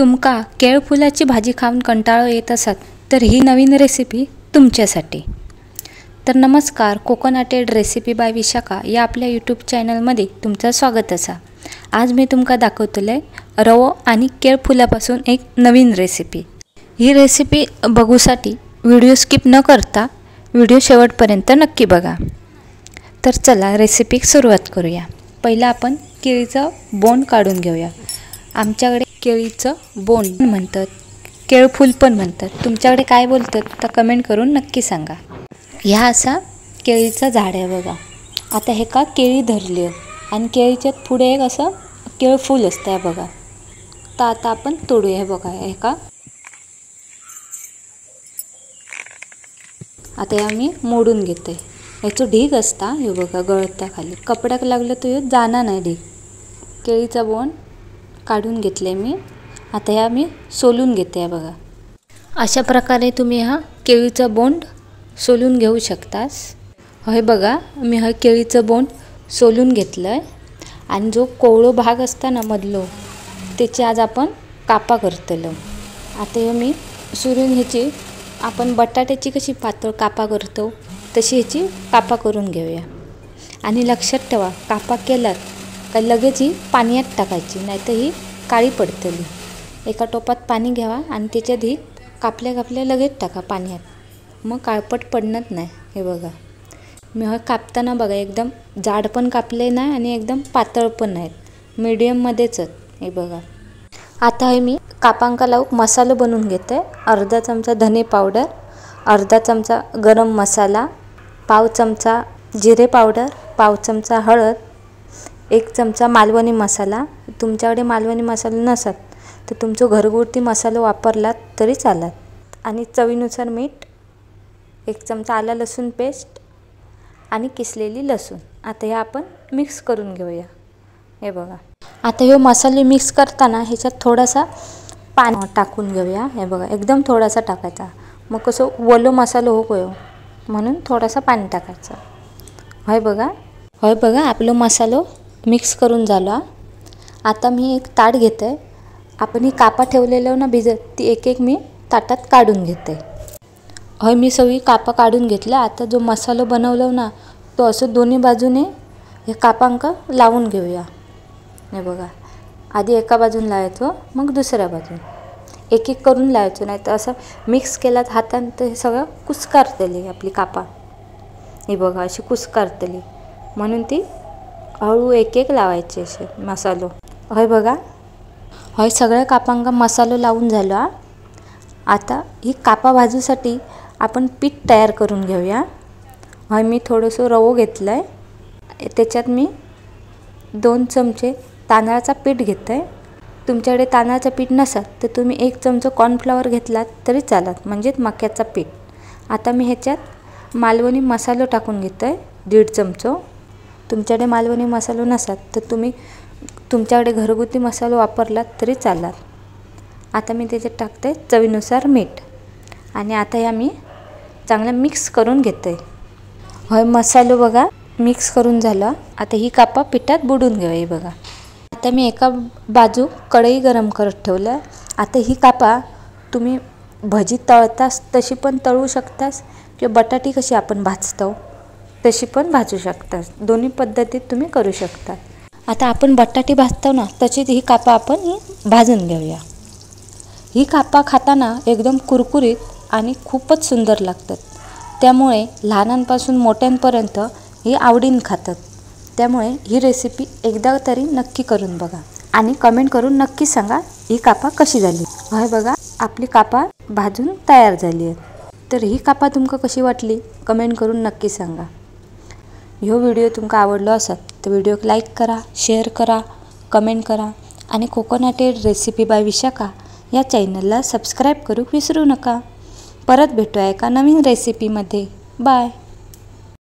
तुमका केळफुलाची भाजी खाऊन कंटाळो येत असत तर ही नवीन रेसिपी तुमच्यासाठी। तर नमस्कार, कोकोनटेड रेसिपी बाय विशाखा या आपल्या यूट्यूब चॅनलमध्ये तुमचं स्वागत असा। आज मी तुमका दाखवतले रवो आणि केळफुलापासून एक नवीन रेसिपी। ही रेसिपी बघूसाठी व्हिडिओ स्किप न करता व्हिडिओ शेवटपर्यंत नक्की बघा। तर चला रेसिपी सुरुवात करूया। पहिला आपण केळीचं बोंड काढून घेऊया। आमच्याकडे केळीचं बोंड म्हणतात, केळफूल पण म्हणतात। तुमच्याकडे काय बोलतात तर कमेंट करून नक्की सांगा। ह्या असा केळीचं झाड आहे बघा। आता हे का केळी धरली आणि केळीच्या पुढे एक असं केळफूल असतं बघा। तर आता आपण तोडूया बघा। हे का आता हे आम्ही मोडून घेते। याचं ढीग असता हे बघा गळता खाली, कपड्याक लागलं तर जाणार नाही ढीग। केळीचा बोंड काढून घेतले मी। आता ह्या मी सोलून घेते बघा। अशा प्रकारे तुम्ही हा केळीचं बोंड सोलून घेऊ शकतास। हे बघा मी हा केळीचं बोंड सोलून घेतलंय आणि जो कोवळो भाग असता ना मधलो त्याची आज आपण कापा करतलो। आता हे मी सोलून ह्याची आपण बटाट्याची कशी पातळ कापा करतो तशी ह्याची कापा करून घेऊया। आणि लक्षात ठेवा, कापा केलात का लगेच ही पाण्यात टाकायची, नाहीतर ही काळी पडतली। एका टोपात पाणी घ्यावा आणि त्याच्यात ही कापल्या लगेच टाका पाण्यात, मग काळपट पडणार नाही। हे बघा मी हा कापताना बघा एकदम जाड पण कापले नाही आणि एकदम पातळ पण नाहीत, मीडियममध्येच हे बघा। आता हे मी कापांका लावून मसाला बनवून घेते। अर्धा चमचा धने पावडर, अर्धा चमचा गरम मसाला, पाव चमचा जिरे पावडर, पाव चमचा हळद, 1 चमचा मालवणी मसाला। तुमच्याकडे मालवणी मसाला नसत तर तुमचं घरगुती मसाला वापरलात तरी चालत। आणि चवीनुसार मीठ, 1 चमचा आला लसूण पेस्ट आणि किसलेली लसूण। आता हे आपण मिक्स करून घेऊया। हे बघा आता हे मसाले मिक्स करताना ह्याच्यात थोडासा पाणी टाकून घेऊया। हे बघा एकदम थोडासा टाकायचा, मग कसं वलो मसाला होय म्हणून थोडासा पाणी टाकायचं। होय बघा आपलं मसालो मिक्स करून झाला। आता मी एक ताट घेते। आपण ही कापा ठेवलेलं ना भिजत, ती एक मी ताटात काढून घेते। होय मी सगळी कापा काढून घेतला। आता जो मसाला बनवलो ना तो असं दोन्ही बाजूने हे कापांका लावून घेऊया। हे बघा आधी एका बाजून लावायचं, मग दुसऱ्या बाजून एक करून लावायचं, नाही तर असं मिक्स केलात हाताने तर हे सगळं कुस्कारतली आपली कापा। हे बघा अशी कुस्कारतली, म्हणून ती हळू एक लावायची असे मसालो। होय बघा होय सगळ्या कापांका मसालो लावून झाला। आता ही कापा भाजूसाठी आपण पीठ तयार करून घेऊया। होय मी थोडंसं रवो घेतलं आहे, त्याच्यात मी 2 चमचे तांदळाचा पीठ घेते। तुमच्याकडे तांदळाचं पीठ नसेल तर तुम्ही 1 चमचा कॉर्नफ्लॉवर घेतलात तरी चालत, म्हणजेच मक्याचा पीठ। आता मी ह्याच्यात मालवणी मसाला टाकून घेतो आहे 1.5 चमचा। तुमच्याकडे मालवणी मसाला नसेल तर तुम्ही तुमच्याकडे घरगुती मसाला वापरलात तरी चालत। आता मी त्याच्यात टाकते चवीनुसार मीठ आणि आता ह्या मी चांगलं मिक्स करून घेते। होय मसाला बघा मिक्स करून झाला। आता ही कापा पिठात बुडून घेऊया। बघा आता मी एका बाजू कढई गरम करत ठेवलं। आता ही कापा तुम्ही भजी तळतास तशी पण तळू शकतास किंवा बटाटी कशी आपण भाजतो तशी पण भाजू शकतास। दोन्ही पद्धतीत तुम्ही करू शकता। आता आपण बटाटी भाजतो ना तशीच ही कापा आपण भाजून घेऊया। ही कापा खाताना एकदम कुरकुरीत आणि खूपच सुंदर लागतात, त्यामुळे लहानांपासून मोठ्यांपर्यंत ही आवडीने खातात। त्यामुळे ही रेसिपी एकदा तरी नक्की करून बघा आणि कमेंट करून नक्की सांगा ही कापा कशी झाली। होय बघा आपली कापा भाजून तयार झाली आहे। तर ही कापा तुमका कशी वाटली कमेंट करून नक्की सांगा। ह्यो व्हिडिओ तुमका आवडलो असत तर व्हिडिओक लाईक करा, शेअर करा, कमेंट करा आणि कोकोनटेड रेसिपी बाय विशाखा या चॅनलला सबस्क्राईब करू विसरू नका। परत भेटूया एका नवीन रेसिपीमध्ये। बाय।